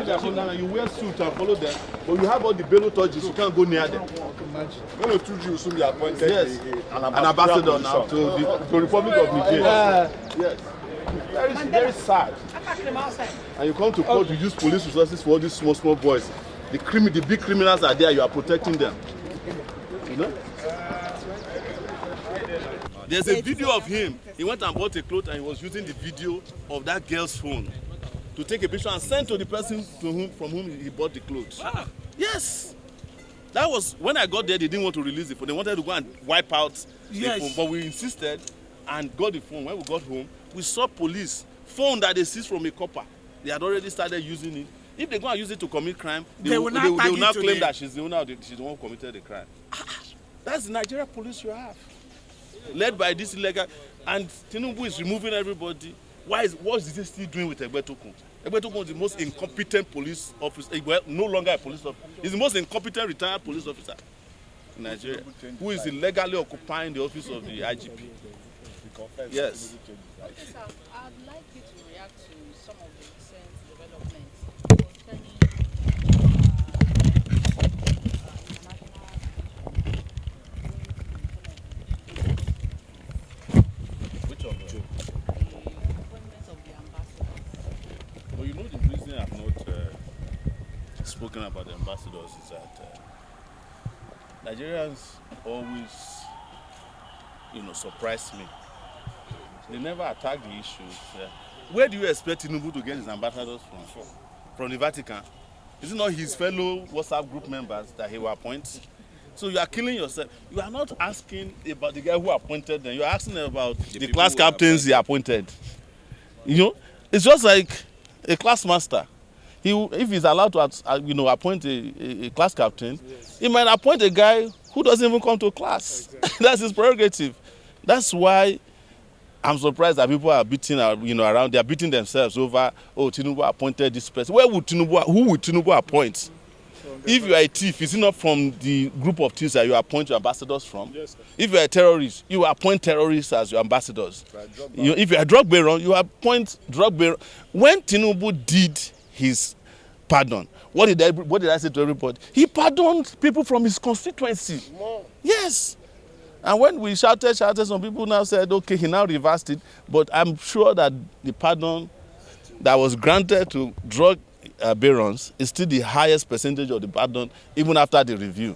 they are from Ghana, you wear suit and follow them, but you have all the bello touches, you can't go near them. When Otuji will soon be appointed an ambassador now to the Republic of Nigeria. Yes. Very sad. And you come to court, you use police resources for all these small boys. The big criminals are there, you are protecting them. You know? There's a video of him. He went and bought a cloth and he was using the video of that girl's phone to take a picture and send to the person from whom he bought the clothes. Yes. That was when I got there, they didn't want to release the phone. They wanted to go and wipe out the phone. But we insisted and got the phone. When we got home, we saw police phone that they seized from a copper. They had already started using it. If they go and use it to commit crime, they will not claim that she's the owner, she's the one who committed the crime. That's the Nigeria police you have. Led by this illegal, and Tinibu is removing everybody. What is he still doing with Egbetokun? Egbetokun is the most incompetent police officer, well, no longer a police officer. He's the most incompetent retired police officer in Nigeria, who is illegally occupying the office of the IGP. Yes. Okay, sir, I'd like you to react to some of the recent developments concerning Which of them? the appointments of the ambassadors. Well, you know the reason I've not spoken about the ambassadors is that Nigerians always, surprise me. They never attack the issues. Where do you expect Tinubu to get his ambassadors from? From the Vatican? Is it not his fellow WhatsApp group members that he will appoint? So you are killing yourself. You are not asking about the guy who appointed them. You are asking about the class captains he appointed. It's just like a class master. If he's allowed to, appoint a class captain, he might appoint a guy who doesn't even come to class. Exactly. That's his prerogative. That's why I'm surprised that people are beating, around. They are beating themselves over, Tinubu appointed this person. Who would Tinubu appoint? If you are a thief, is it not from the group of thieves that you appoint your ambassadors from? Yes, if you are a terrorist, you appoint terrorists as your ambassadors. If you are a drug bearer, you appoint drug bearer. When Tinubu did his pardon, what did I say to everybody? He pardoned people from his constituency. Yes. And when we shouted, some people now said, okay, he now reversed it. But I'm sure that the pardon that was granted to drug barons is still the highest percentage of the pardon, even after the review.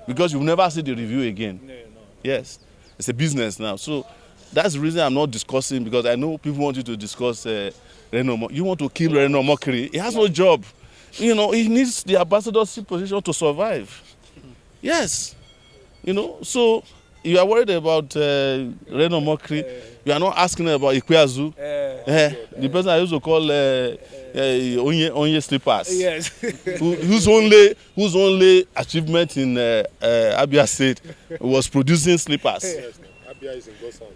Because you will never see the review again. No. Yes. It's a business now. So that's the reason I'm not discussing, because I know people want you to discuss Reno Omokri. You want to kill Reno Omokri. He has no job. He needs the ambassadorship position to survive. Yes. So you are worried about Reno Omokri. You are not asking about Ikweazu. The person I used to call Onye Slippers. Yes. whose only achievement in Abia State was producing slippers. Yes. Abia is in Gosan.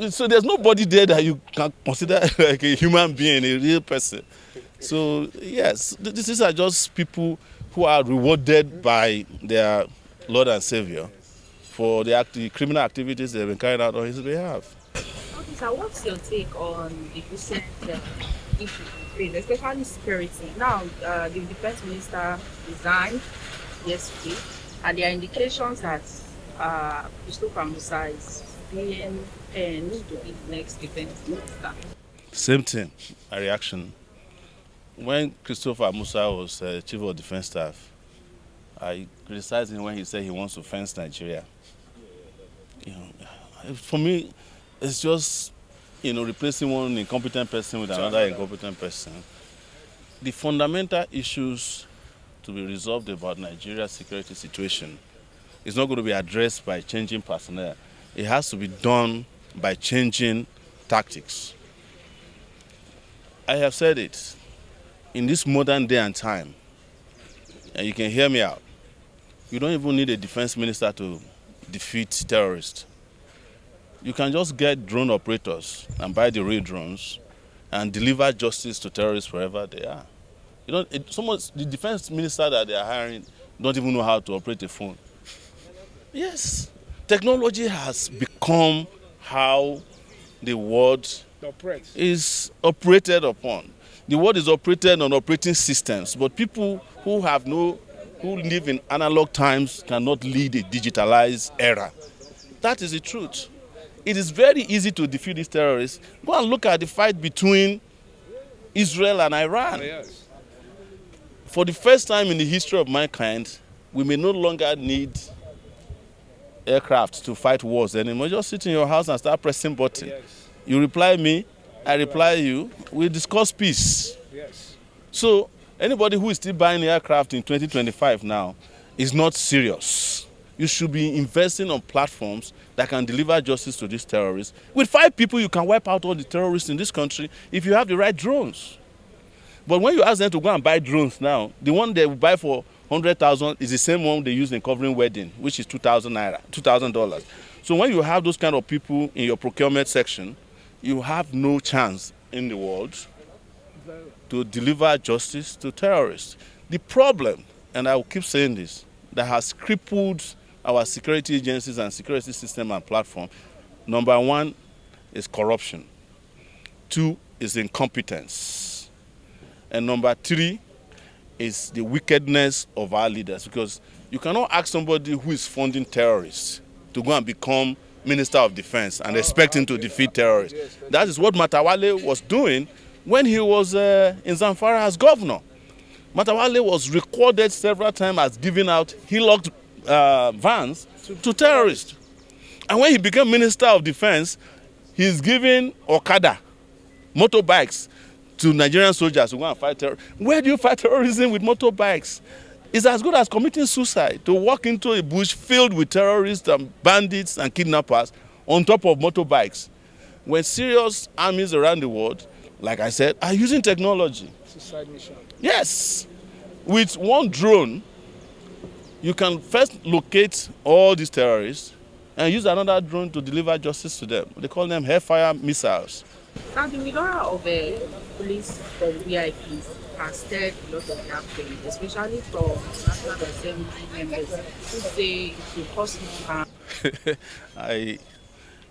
So there's nobody there that you can consider like a human being, a real person. So yes, these are just people who are rewarded by their Lord and Savior for the criminal activities they've been carrying out on his behalf. Okay, so what's your take on the recent issues, especially security? Now, the defense minister resigned yesterday, and there are indications that Christopher Musa is being moved to be the next defense minister. Same thing, a reaction. When Christopher Musa was chief of defense staff, I criticized him when he said he wants to fence Nigeria. For me, it's just, replacing one incompetent person with another incompetent person. The fundamental issues to be resolved about Nigeria's security situation is not going to be addressed by changing personnel. It has to be done by changing tactics. I have said it. In this modern day and time, and you can hear me out, you don't even need a defense minister to defeat terrorists. You can just get drone operators and buy the real drones and deliver justice to terrorists wherever they are. The defense minister that they are hiring don't even know how to operate a phone. Yes, technology has become how the world is operated upon. The world is operated on operating systems, but people who live in analog times cannot lead a digitalized era. That is the truth. It is very easy to defeat these terrorists. Go and look at the fight between Israel and Iran. Yes. For the first time in the history of mankind, we may no longer need aircraft to fight wars anymore. Just sit in your house and start pressing buttons. Yes. You reply me, I reply you. We discuss peace. Yes. So anybody who is still buying aircraft in 2025 now is not serious. You should be investing on platforms that can deliver justice to these terrorists. With 5 people, you can wipe out all the terrorists in this country if you have the right drones. But when you ask them to go and buy drones now, the one they will buy for 100,000 is the same one they use in covering wedding, which is $2,000. So when you have those kind of people in your procurement section, you have no chance in the world to deliver justice to terrorists. The problem, and I will keep saying this, that has crippled our security agencies and security system and platform, number 1 is corruption. 2 is incompetence. And number 3 is the wickedness of our leaders, because you cannot ask somebody who is funding terrorists to go and become Minister of Defense and expect him to defeat terrorists. That is what Matawale was doing when he was in Zamfara as governor. Matawale was recorded several times as giving out Hilux vans to terrorists. And when he became Minister of Defense, he's giving Okada, motorbikes, to Nigerian soldiers who go and fight terrorism. Where do you fight terrorism with motorbikes? It's as good as committing suicide to walk into a bush filled with terrorists and bandits and kidnappers on top of motorbikes. When serious armies around the world, like I said, are using technology. Suicide mission. Yes. With one drone, you can first locate all these terrorists and use another drone to deliver justice to them. They call them Hellfire missiles. Now, the withdrawal of police from VIPs has stirred a lot of their pain, especially from National Assembly members who say it will cause more harm.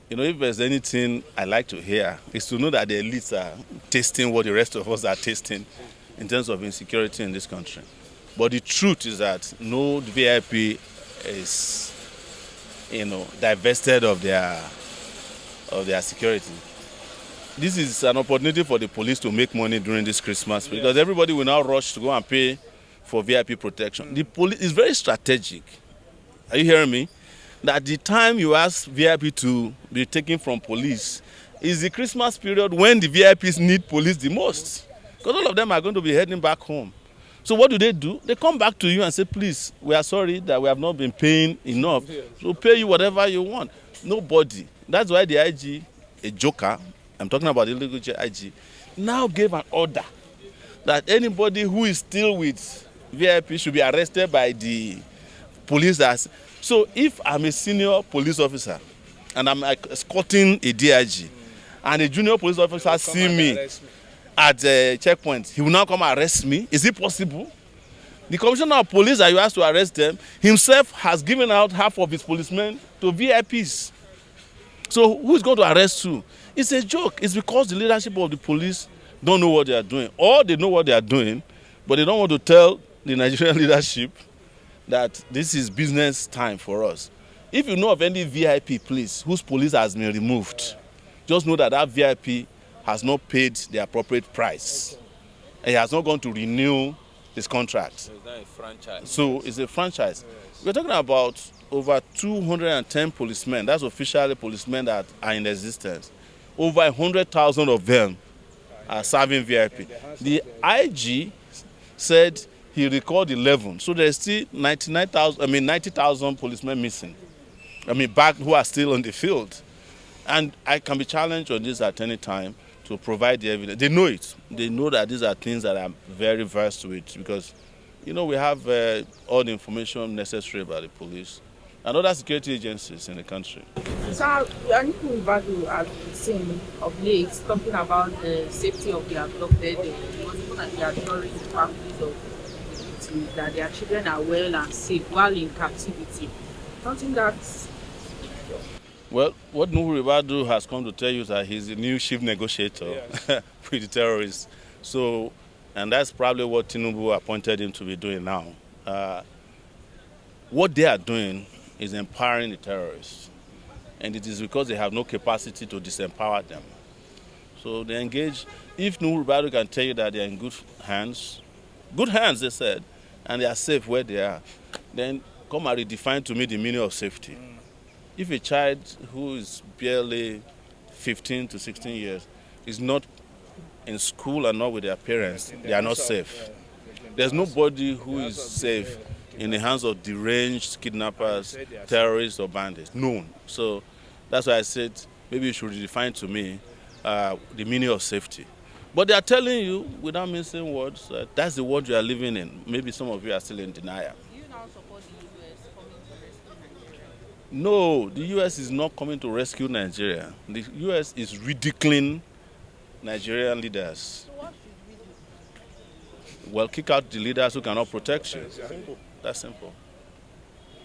If there's anything I like to hear, is to know that the elites are tasting what the rest of us are tasting in terms of insecurity in this country. But the truth is that no VIP is, divested of their security. This is an opportunity for the police to make money during this Christmas, because everybody will now rush to go and pay for VIP protection. The police is very strategic. Are you hearing me? That the time you ask VIP to be taken from police is the Christmas period when the VIPs need police the most, because all of them are going to be heading back home. So what do? They come back to you and say, please, we are sorry that we have not been paying enough. So pay you whatever you want. Nobody. That's why the IG, a joker, I'm talking about the illegal IG, now gave an order that anybody who is still with VIP should be arrested by the police. So if I'm a senior police officer and I'm escorting a DIG and a junior police officer see me at a checkpoint, he will now come and arrest me. Is it possible? The commissioner of police that you asked to arrest them himself has given out half of his policemen to VIPs. So who is going to arrest who? It's a joke. It's because the leadership of the police don't know what they are doing. Or they know what they are doing, but they don't want to tell the Nigerian leadership that this is business time for us. If you know of any VIP, please, whose police has been removed, just know that that VIP has not paid the appropriate price. And he has not gone to renew his contract. So it's not a franchise. So it's a franchise. Yes. We're talking about over 210 policemen. That's officially policemen that are in existence. Over 100,000 of them are serving VIP. The IG said he recalled 11. So there's still 90,000 policemen missing. Back who are still on the field. And I can be challenged on this at any time to provide the evidence. They know it. They know that these are things that I'm very versed with, because, we have all the information necessary about the police and other security agencies in the country. So, Nnamdi Kanu has been seen of late talking about the safety of the abducted, even that they are touring the families of victims, that their children are well and safe while in captivity. Something that's... Well, what Nnamdi Kanu has come to tell you is that he's the new chief negotiator with the terrorists. So, and that's probably what Tinubu appointed him to be doing now. What they are doing is empowering the terrorists. And it is because they have no capacity to disempower them. So they engage. If Nuhu can tell you that they are in hands, they said, and they are safe where they are, then come and redefine to me the meaning of safety. If a child who is barely 15 to 16 years is not in school and not with their parents, they are not safe. There's nobody who is safe in the hands of deranged kidnappers, terrorists, or bandits. None. So that's why I said maybe you should redefine to me the meaning of safety. But they are telling you, without missing words, that's the world you are living in. Maybe some of you are still in denial. Do you now support the US coming to rescue Nigeria? No, the US is not coming to rescue Nigeria. The US is ridiculing Nigerian leaders. So what should we do? Well, kick out the leaders who cannot protect you. That's simple.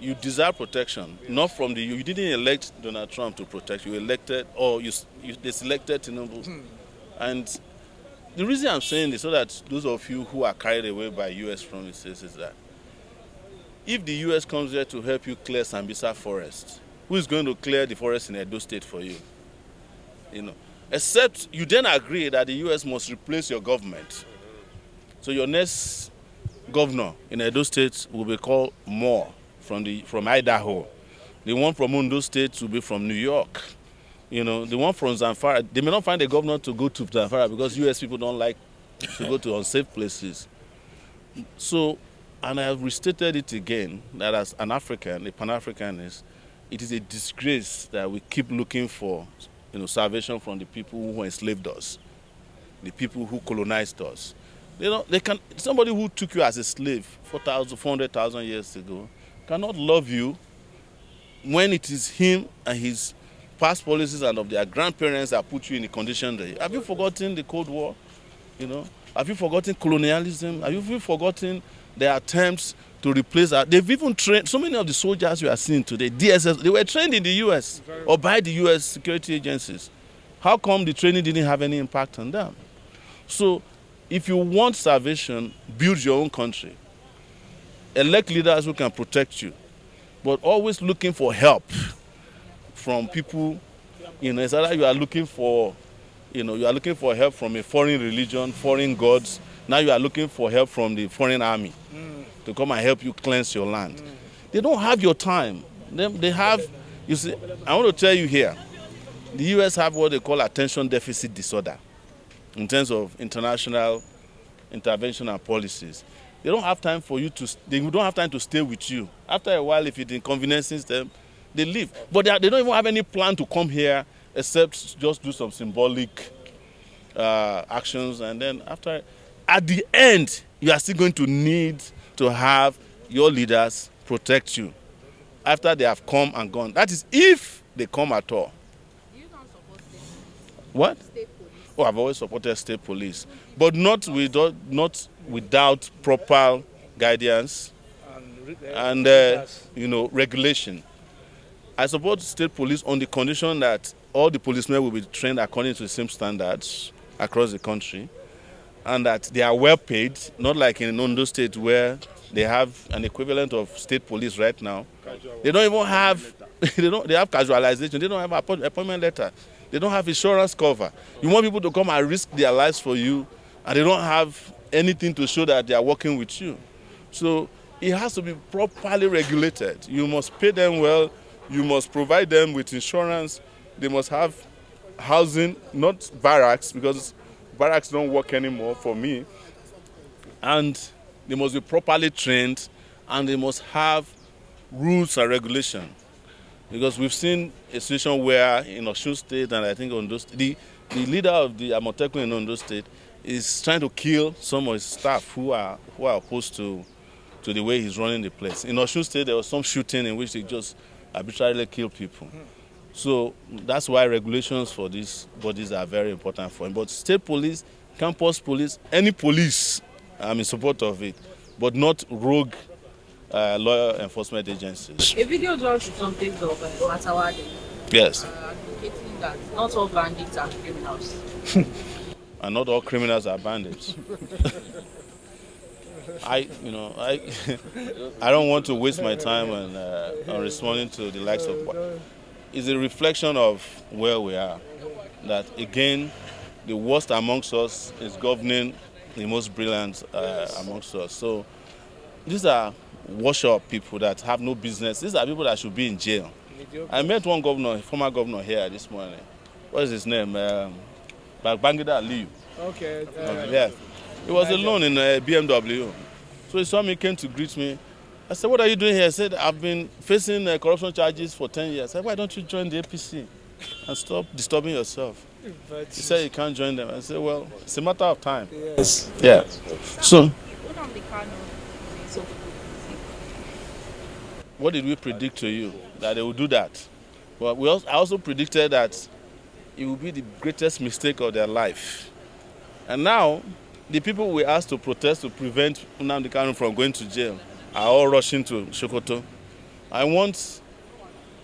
You deserve protection, not from the you didn't elect Donald Trump to protect you. Elected, or they selected Tinibu. And the reason I'm saying this, so that those of you who are carried away by U.S. promises, is that if the U.S. comes here to help you clear Sambisa forest, who is going to clear the forest in Edo State for you? Except you then agree that the U.S. must replace your government. So your next governor in Edo State will be called Moore from Idaho. The one from Ondo State will be from New York. The one from Zamfara, they may not find a governor to go to Zamfara because U.S. people don't like to go to unsafe places. So, and I have restated it again, that as an African, a Pan-Africanist, it is a disgrace that we keep looking for salvation from the people who enslaved us, the people who colonized us. Somebody who took you as a slave 400,000 years ago cannot love you when it is him and his past policies and of their grandparents that put you in the condition that have you forgotten the Cold War? Have you forgotten colonialism? Have you forgotten their attempts to replace that? They've even trained so many of the soldiers you are seeing today, DSS, they were trained in the US or by the US security agencies. How come the training didn't have any impact on them? So if you want salvation, build your own country. Elect leaders who can protect you, but always looking for help from people. It's either you are looking for, help from a foreign religion, foreign gods. Now you are looking for help from the foreign army to come and help you cleanse your land. They don't have your time. They have, you see, I want to tell you here, the US have what they call attention deficit disorder in terms of international intervention and policies. They don't have time for you they don't have time to stay with you. After a while, if it inconveniences them, they leave. But they don't even have any plan to come here except just do some symbolic actions. And then at the end, you are still going to need to have your leaders protect you after they have come and gone. That is if they come at all. Do you not support state police? What? State police. Oh, I've always supported state police, but not without proper guidance and regulation. I support state police on the condition that all the policemen will be trained according to the same standards across the country, and that they are well paid, not like in Ondo State where they have an equivalent of state police right now. They don't even have, they have casualization, they don't have appointment letter, they don't have insurance cover. You want people to come and risk their lives for you, and they don't have anything to show that they are working with you. So it has to be properly regulated. You must pay them well, you must provide them with insurance, they must have housing, not barracks, because barracks don't work anymore for me. And they must be properly trained, and they must have rules and regulation. Because we've seen a situation where in Osun State and I think Ondo State, the leader of the Amotekun in Ondo State is trying to kill some of his staff who are opposed to the way he's running the place. In Osun State, there was some shooting in which they just arbitrarily killed people. So that's why regulations for these bodies are very important for him. But state police, campus police, any police, I'm in support of it, but not rogue law enforcement agencies. A video just something of Matawade. Yes. Advocating that not all bandits are criminals. and not all criminals are bandits. I I don't want to waste my time on responding to the likes of. It's a reflection of where we are. That again, the worst amongst us is governing the most brilliant amongst us. So these are wash-up people that have no business. These are people that should be in jail. I met one governor, former governor here this morning. What is his name? Bangida Aliyu. Okay. Yeah. He was alone in a BMW. So he saw me, came to greet me. I said, what are you doing here? I said, I've been facing corruption charges for 10 years. I said, why don't you join the APC and stop disturbing yourself? He said you can't join them. I said, well, it's a matter of time. Yes. Yeah. So, Nnamdi Kanu is so what did we predict to you? That they would do that? Well, I also predicted that it would be the greatest mistake of their life. And now, the people we asked to protest to prevent Nnamdi Kanu from going to jail are all rushing to Sokoto. I want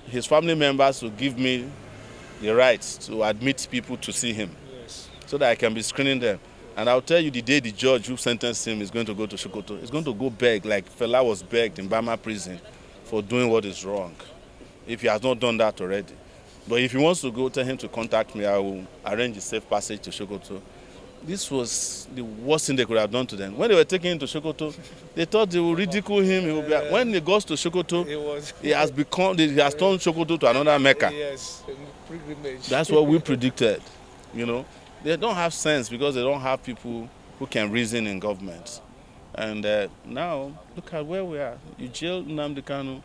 his family members to give me the right to admit people to see him, Yes. so that I can be screening them. And I'll tell you the day the judge who sentenced him is going to go to Sokoto. He's going to go beg like Fela was begged in Bama prison for doing what is wrong, if he has not done that already. But if he wants to go, tell him to contact me. I will arrange a safe passage to Sokoto. This was the worst thing they could have done to them. When they were taking him to Sokoto, they thought they would ridicule him. He would be, when he goes to Sokoto, he has turned Sokoto to another Mecca. Yes. Pilgrimage. That's what we predicted. They don't have sense because they don't have people who can reason in government. And now, look at where we are. You jail Nnamdi Kanu.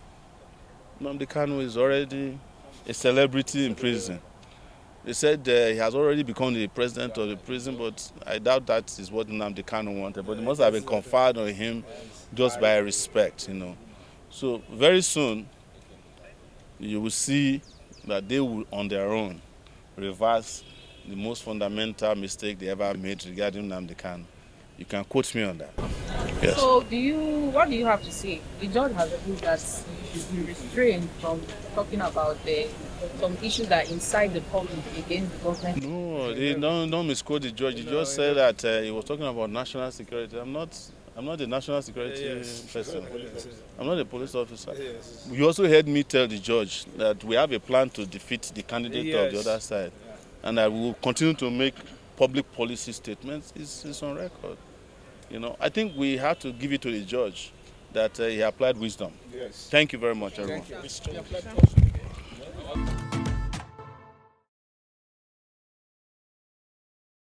Nnamdi Kanu is already a celebrity in prison. They said he has already become the president of the prison, but I doubt that is what Nnamdi Kanu wanted. But it must have been conferred on him just by respect, So very soon, you will see that they will, on their own, reverse the most fundamental mistake they ever made regarding Nnamdi Kanu. You can quote me on that. Yes. So what do you have to say? The judge has ruled that you should be restrained from talking about some issues that incite the public against the government. No, they don't misquote the judge. The judge said that he was talking about national security. I'm not a national security person. I'm not a police officer. Yes. You also heard me tell the judge that we have a plan to defeat the candidate of the other side, and that we will continue to make public policy statements. It's on record. I think we have to give it to the judge that he applied wisdom. Yes. Thank you very much, everyone. Thank you.